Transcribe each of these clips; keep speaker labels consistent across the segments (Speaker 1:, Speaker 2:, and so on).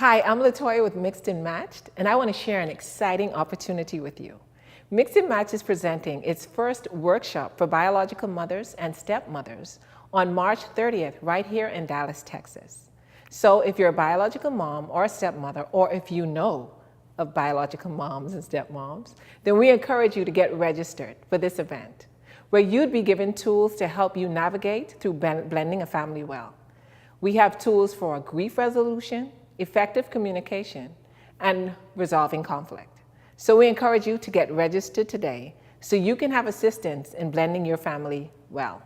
Speaker 1: Hi, I'm Latoya with Mixed and Matched, and I want to share an exciting opportunity with you. Mixed and Matched is presenting its first workshop for biological mothers and stepmothers on March 30th right here in Dallas, Texas. So if you're a biological mom or a stepmother, or if you know of biological moms and stepmoms, then we encourage you to get registered for this event, where you'd be given tools to help you navigate through blending a family well. We have tools for grief resolution, effective communication, and resolving conflict. So we encourage you to get registered today so you can have assistance in blending your family well.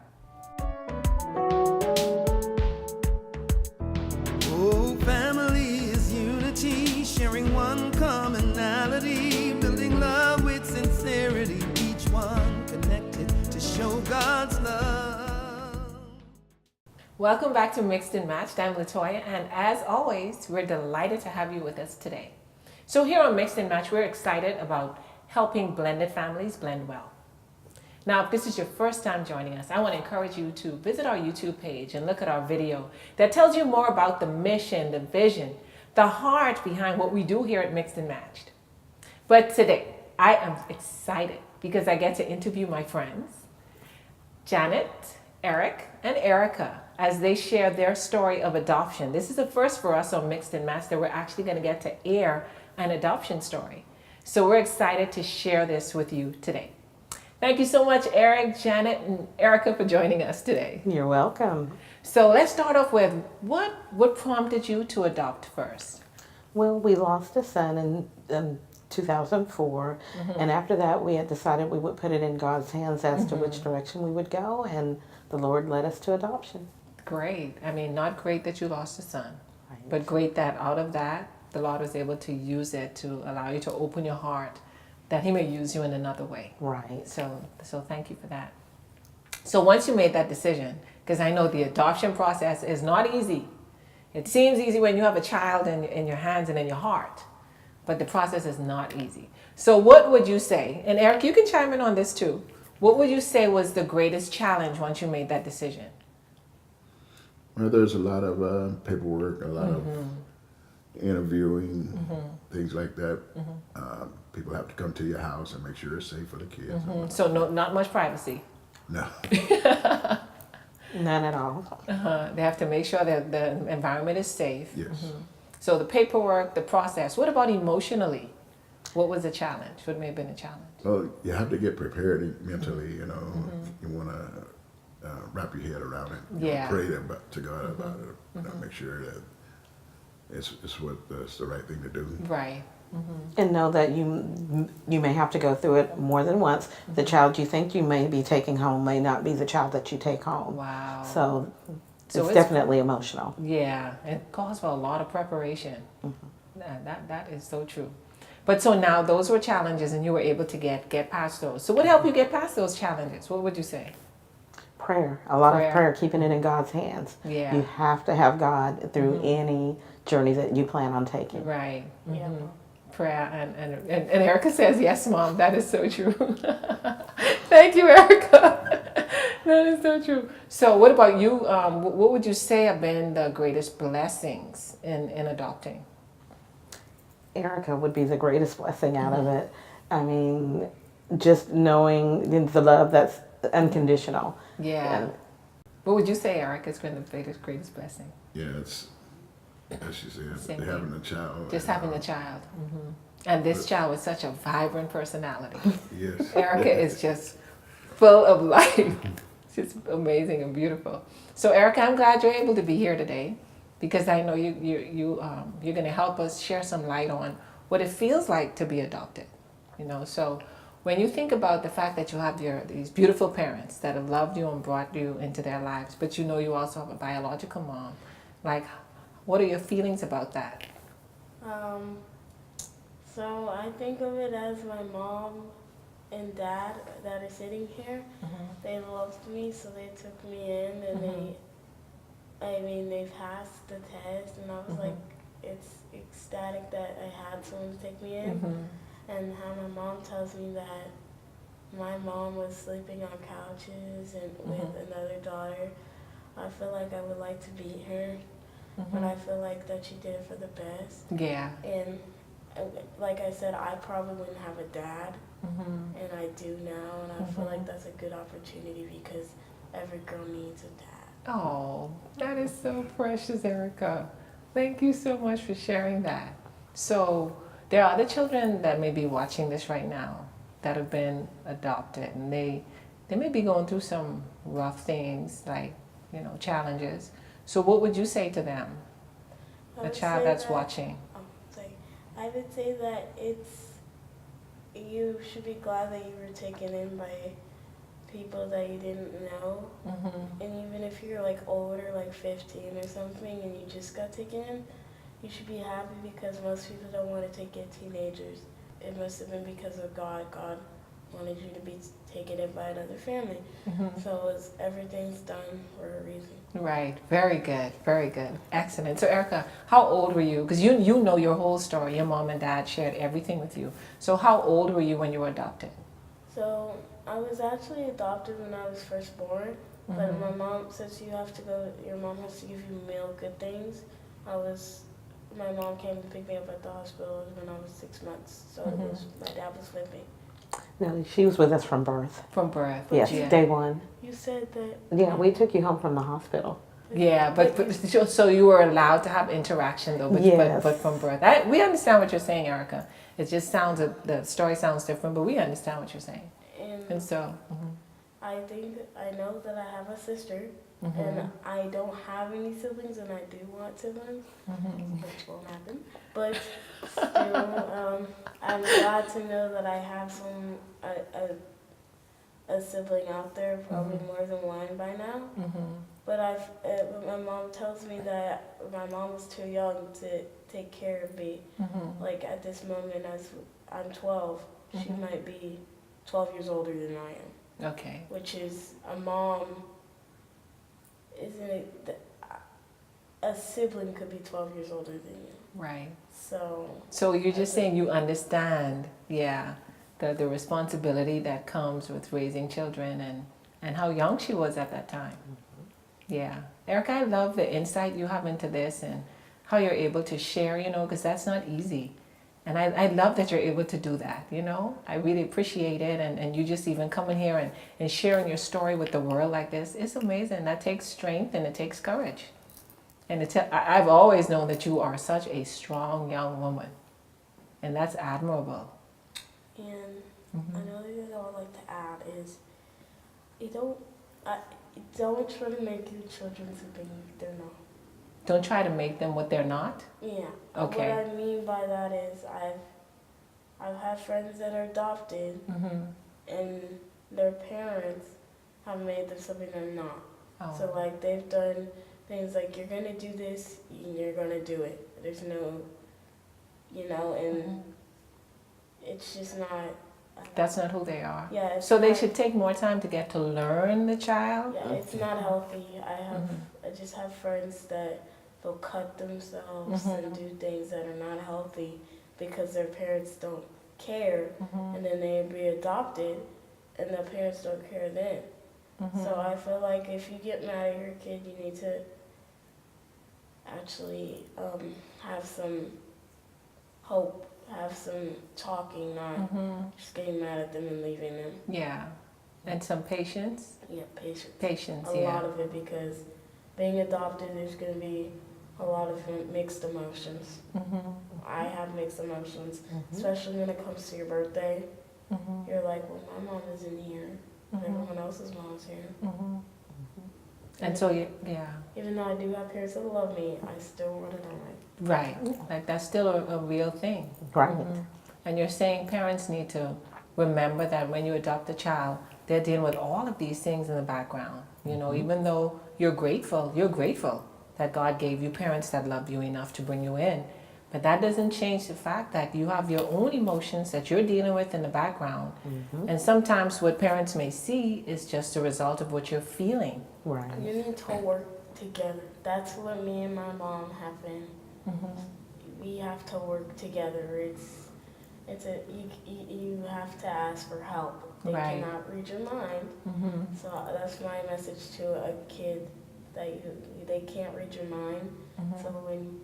Speaker 2: Oh, family is unity, sharing one commonality, building love with sincerity, each one connected to show God's love.
Speaker 1: Welcome back to Mixed and Matched. I'm Latoya, and as always, we're delighted to have you with us today. So here on Mixed and Matched, we're excited about helping blended families blend well. Now, if this is your first time joining us, I want to encourage you to visit our YouTube page and look at our video that tells you more about the mission, the vision, the heart behind what we do here at Mixed and Matched. But today, I am excited because I get to interview my friends, Janet, Eric, and Erica, as they share their story of adoption. This is the first for us on Mixed and Matched that we're actually going to get to air an adoption story. So we're excited to share this with you today. Thank you so much, Eric, Janet, and Erica for joining us today.
Speaker 3: You're welcome.
Speaker 1: So let's start off with what prompted you to adopt first?
Speaker 3: Well, we lost a son in 2004, and after that we had decided we would put it in God's hands as to which direction we would go, and the Lord led us to adoption.
Speaker 1: Great. I mean, not great that you lost a son,
Speaker 3: Right.
Speaker 1: but great that out of that, the Lord was able to use it to allow you to open your heart, that He may use you in another way.
Speaker 3: Right.
Speaker 1: So thank you for that. So once you made that decision, because I know the adoption process is not easy. It seems easy when you have a child in your hands and in your heart, but the process is not easy. So what would you say, and Eric, you can chime in on this too, what would you say was the greatest challenge once you made that decision?
Speaker 4: Well, there's a lot of paperwork, a lot of interviewing, things like that. People have to come to your house and make sure it's safe for the kids.
Speaker 1: So not much privacy.
Speaker 4: No.
Speaker 3: None at all.
Speaker 1: They have to make sure that the environment is safe.
Speaker 4: Yes.
Speaker 1: So the paperwork, the process. What about emotionally? What was the challenge? What may have been a challenge?
Speaker 4: Well, you have to get prepared mentally, you know. You want to wrap your head around it. You know,
Speaker 1: Yeah.
Speaker 4: pray to God about it. You know, make sure that it's the right thing to do.
Speaker 1: Right.
Speaker 3: And know that you may have to go through it more than once. The child you think you may be taking home may not be the child that you take home.
Speaker 1: Wow.
Speaker 3: So
Speaker 1: So
Speaker 3: it's
Speaker 1: it's-
Speaker 3: definitely emotional.
Speaker 1: Yeah, it calls for a lot of preparation. That is so true. But so now those were challenges and you were able to get past those. So what helped you get past those challenges? What would you say?
Speaker 3: Prayer. A lot
Speaker 1: Prayer.
Speaker 3: of prayer, keeping it in God's hands.
Speaker 1: Yeah.
Speaker 3: You have to have God through any journey that you plan on taking.
Speaker 1: Right. Prayer and Erica says, yes, Mom, that is so true. Thank you, Erica. That is so true. So what about you? What would you say have been the greatest blessings in adopting?
Speaker 3: Erica would be the greatest blessing out of it. I mean, just knowing the love that's unconditional.
Speaker 1: Yeah.
Speaker 3: And
Speaker 1: What would you say, Erica, has been the greatest blessing?
Speaker 4: Yeah, it's, as she said,
Speaker 1: Same
Speaker 4: having a child.
Speaker 1: Just
Speaker 4: and,
Speaker 1: having a child. And this child with such a vibrant personality.
Speaker 4: Yes.
Speaker 1: Erica is just full of life. Just amazing and beautiful. So Erica, I'm glad you're able to be here today because I know you're going to help us share some light on what it feels like to be adopted. You know, so when you think about the fact that you have these beautiful parents that have loved you and brought you into their lives, but you know you also have a biological mom, like, what are your feelings about that?
Speaker 5: So I think of it as my mom and dad that are sitting here. They loved me, so they took me in, and they passed the test, and I was like, it's ecstatic that I had someone to take me in, and how my mom tells me that my mom was sleeping on couches and with another daughter. I feel like I would like to beat her. but I feel like that she did it for the best.
Speaker 1: Yeah.
Speaker 5: And like I said, I probably wouldn't have a dad, and I do now, and I feel like that's a good opportunity because every girl needs a dad.
Speaker 1: Oh, that is so precious, Erica. Thank you so much for sharing that. So there are other children that may be watching this right now that have been adopted, and they may be going through some rough things, like, you know, challenges. So what would you say to them,
Speaker 5: I
Speaker 1: a
Speaker 5: would
Speaker 1: child
Speaker 5: say
Speaker 1: that's
Speaker 5: that-
Speaker 1: watching?
Speaker 5: Oh, sorry. I would say that you should be glad that you were taken in by people that you didn't know. And even if you're like older, like 15 or something, and you just got taken in, you should be happy because most people don't want to take in teenagers. It must have been because of God. God wanted you to be taken in by another family. So everything's done for a reason.
Speaker 1: Right. Very good. Very good. Excellent. So Erica, how old were you? Because you know your whole story. Your mom and dad shared everything with you. So how old were you when you were adopted?
Speaker 5: So I was actually adopted when I was first born, but my mom, since your mom has to give you meal good things, my mom came to pick me up at the hospital when I was 6 months. So my dad was with me.
Speaker 3: No, she was with us from birth.
Speaker 1: From birth.
Speaker 3: Yes,
Speaker 1: Yeah.
Speaker 3: day one.
Speaker 5: You said that.
Speaker 3: Yeah, we took you home from the hospital.
Speaker 1: Yeah, but so you were allowed to have interaction though,
Speaker 3: Yes.
Speaker 1: but from birth. We understand what you're saying, Erica. It just sounds, the story sounds different, but we understand what you're saying. And so,
Speaker 5: I know that I have a sister, and I don't have any siblings, and I do want siblings, which won't happen. But still, I'm glad to know that I have a sibling out there, probably more than one by now. But my mom tells me that my mom was too young to take care of me. Like at this moment, as I'm 12, she might be 12 years older than I am.
Speaker 1: okay.
Speaker 5: Which is a mom, isn't it? A sibling could be 12 years older than you.
Speaker 1: Right.
Speaker 5: So
Speaker 1: you're just saying you understand, yeah, the responsibility that comes with raising children and how young she was at that time. Yeah. Erica, I love the insight you have into this and how you're able to share, you know, because that's not easy. And I love that you're able to do that, you know. I really appreciate it. And you just even coming here and sharing your story with the world like this, it's amazing. That takes strength and it takes courage. And I've always known that you are such a strong young woman. And that's admirable.
Speaker 5: And another thing I would like to add is, don't try to make your children something they're not.
Speaker 1: Don't try to make them what they're not.
Speaker 5: Yeah.
Speaker 1: Okay.
Speaker 5: What I mean by that is I've had friends that are adopted, and their parents have made them something they're not.
Speaker 1: Oh.
Speaker 5: So like they've done things like, you're gonna do this, and you're gonna do it. There's no, and it's just not.
Speaker 1: That's not who they are.
Speaker 5: Yeah. It's
Speaker 1: So they
Speaker 5: not-
Speaker 1: should take more time to get to learn the child.
Speaker 5: Yeah, it's not healthy. I just have friends that they'll cut themselves and do things that are not healthy because their parents don't care, and then they be adopted, and the parents don't care then. So I feel like if you get mad at your kid, you need to actually have some hope, have some talking, not just getting mad at them and leaving them.
Speaker 1: Yeah. And some patience.
Speaker 5: Yeah, patience.
Speaker 1: Patience,
Speaker 5: A
Speaker 1: yeah.
Speaker 5: lot of it, because being adopted, there's going to be a lot of mixed emotions. I have mixed emotions, especially when it comes to your birthday. You're like, well, my mom isn't here. Everyone else's mom's here.
Speaker 1: And so, yeah.
Speaker 5: Even though I do have parents that love me, I still want to know.
Speaker 1: Right. Like that's still a real thing.
Speaker 3: Right.
Speaker 1: And you're saying parents need to remember that when you adopt a child, they're dealing with all of these things in the background. You know, even though you're grateful that God gave you parents that love you enough to bring you in. But that doesn't change the fact that you have your own emotions that you're dealing with in the background. And sometimes what parents may see is just a result of what you're feeling.
Speaker 3: Right.
Speaker 5: You need to work together. That's what me and my mom have been. We have to work together. You have to ask for help. They
Speaker 1: Right.
Speaker 5: cannot read your mind. So that's my message to a kid, that they can't read your mind. So when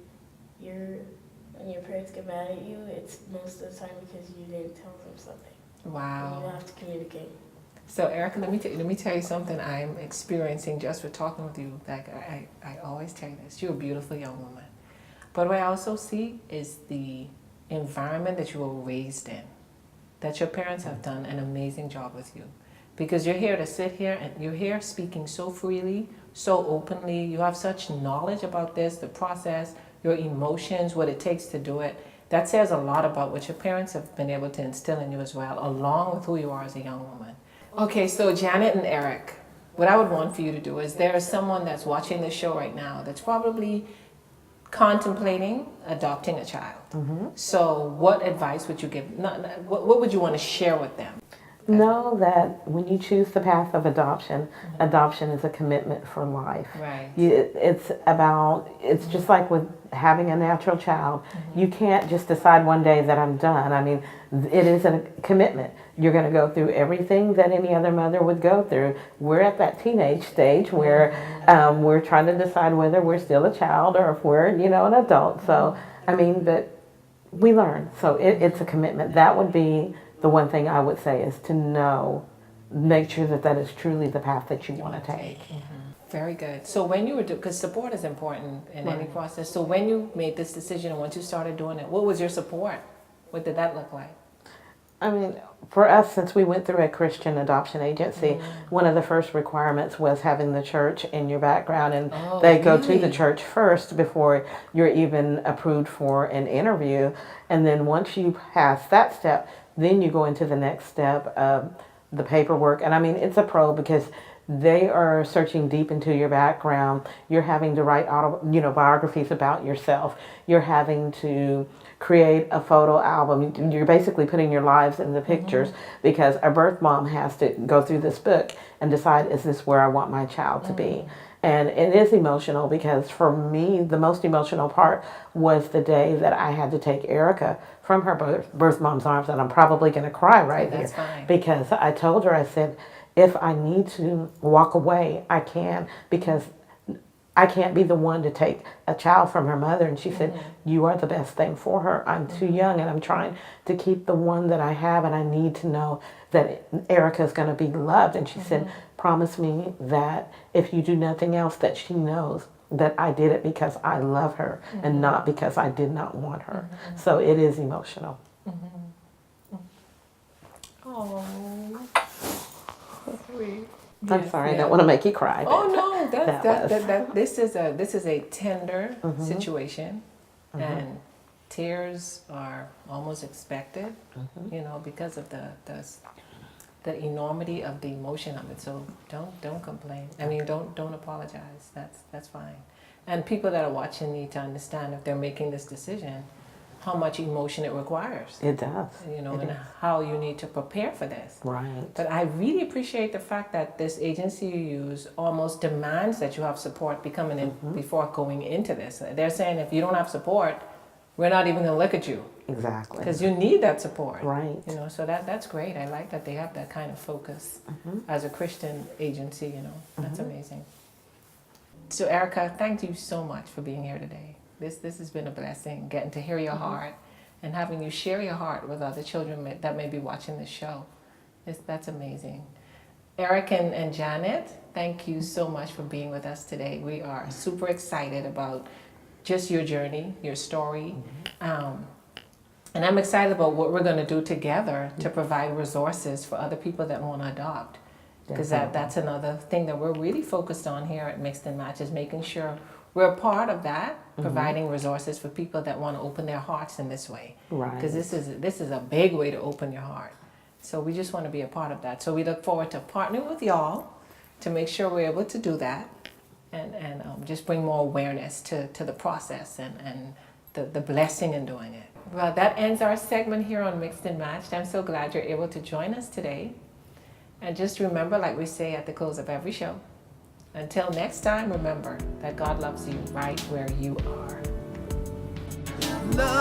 Speaker 5: your parents get mad at you, it's most of the time because you didn't tell them something. And you
Speaker 1: Wow.
Speaker 5: have to communicate.
Speaker 1: So Erica, let me tell you something I'm experiencing just with talking with you. Like I always tell you this, you're a beautiful young woman. But what I also see is the environment that you were raised in, that your parents have done an amazing job with you. Because you're here to sit here and you're here speaking so freely, so openly. You have such knowledge about this, the process, your emotions, what it takes to do it. That says a lot about what your parents have been able to instill in you as well, along with who you are as a young woman. Okay, so Janet and Eric, what I would want for you to do is there is someone that's watching this show right now that's probably contemplating adopting a child. So what advice would you give? What would you want to share with them?
Speaker 3: Know that when you choose the path of adoption, adoption is a commitment for life.
Speaker 1: Right.
Speaker 3: It's just like with having a natural child. You can't just decide one day that I'm done. I mean, it is a commitment. You're going to go through everything that any other mother would go through. We're at that teenage stage where we're trying to decide whether we're still a child or if we're, an adult. So, I mean, but we learn. So it's a commitment. That would be the one thing I would say is to make sure that is truly the path that you want to take.
Speaker 1: Very good. So when you were because support is important in any process. So when you made this decision and once you started doing it, what was your support? What did that look like?
Speaker 3: I mean, for us, since we went through a Christian adoption agency, one of the first requirements was having the church in your background, and they go to the church first before you're even approved for an interview. And then once you pass that step, then you go into the next step of the paperwork. And I mean, it's a pro because they are searching deep into your background. You're having to write biographies about yourself. You're having to create a photo album. You're basically putting your lives in the pictures because a birth mom has to go through this book and decide, is this where I want my child to be? And it is emotional because for me, the most emotional part was the day that I had to take Erica from her birth mom's arms, and I'm probably going to cry
Speaker 1: That's
Speaker 3: here
Speaker 1: fine.
Speaker 3: because I told her, I said, if I need to walk away, I can, because I can't be the one to take a child from her mother. And she said, you are the best thing for her. I'm too young and I'm trying to keep the one that I have, and I need to know that Erica is going to be loved. And she said, promise me that if you do nothing else, that she knows that I did it because I love her and not because I did not want her. So it is emotional.
Speaker 1: Oh, sweet.
Speaker 3: I'm sorry, I don't want to make you cry.
Speaker 1: Oh
Speaker 3: but
Speaker 1: no, this is a tender situation, and tears are almost expected, because of the enormity of the emotion of it. So don't complain. I mean, don't apologize. That's fine. And people that are watching need to understand, if they're making this decision, how much emotion it requires.
Speaker 3: It does.
Speaker 1: And how you need to prepare for this.
Speaker 3: Right.
Speaker 1: But I really appreciate the fact that this agency you use almost demands that you have support before going into this. They're saying if you don't have support, we're not even going to look at you.
Speaker 3: Exactly.
Speaker 1: Because you need that support.
Speaker 3: Right.
Speaker 1: So that's great. I like that they have that kind of focus as a Christian agency, That's amazing. So Erica, thank you so much for being here today. This has been a blessing, getting to hear your heart and having you share your heart with other children that may be watching this show. That's amazing. Eric and Janet, thank you so much for being with us today. We are super excited about just your journey, your story. And I'm excited about what we're going to do together to provide resources for other people that want to adopt. Because that's another thing that we're really focused on here at Mixed and Match, is making sure we're a part of that, providing resources for people that want to open their hearts in this way.
Speaker 3: Right.
Speaker 1: Because this is a big way to open your heart. So we just want to be a part of that. So we look forward to partnering with y'all to make sure we're able to do that and just bring more awareness to the process and the blessing in doing it. Well, that ends our segment here on Mixed and Matched. I'm so glad you're able to join us today. And just remember, like we say at the close of every show, until next time, remember that God loves you right where you are.
Speaker 2: Love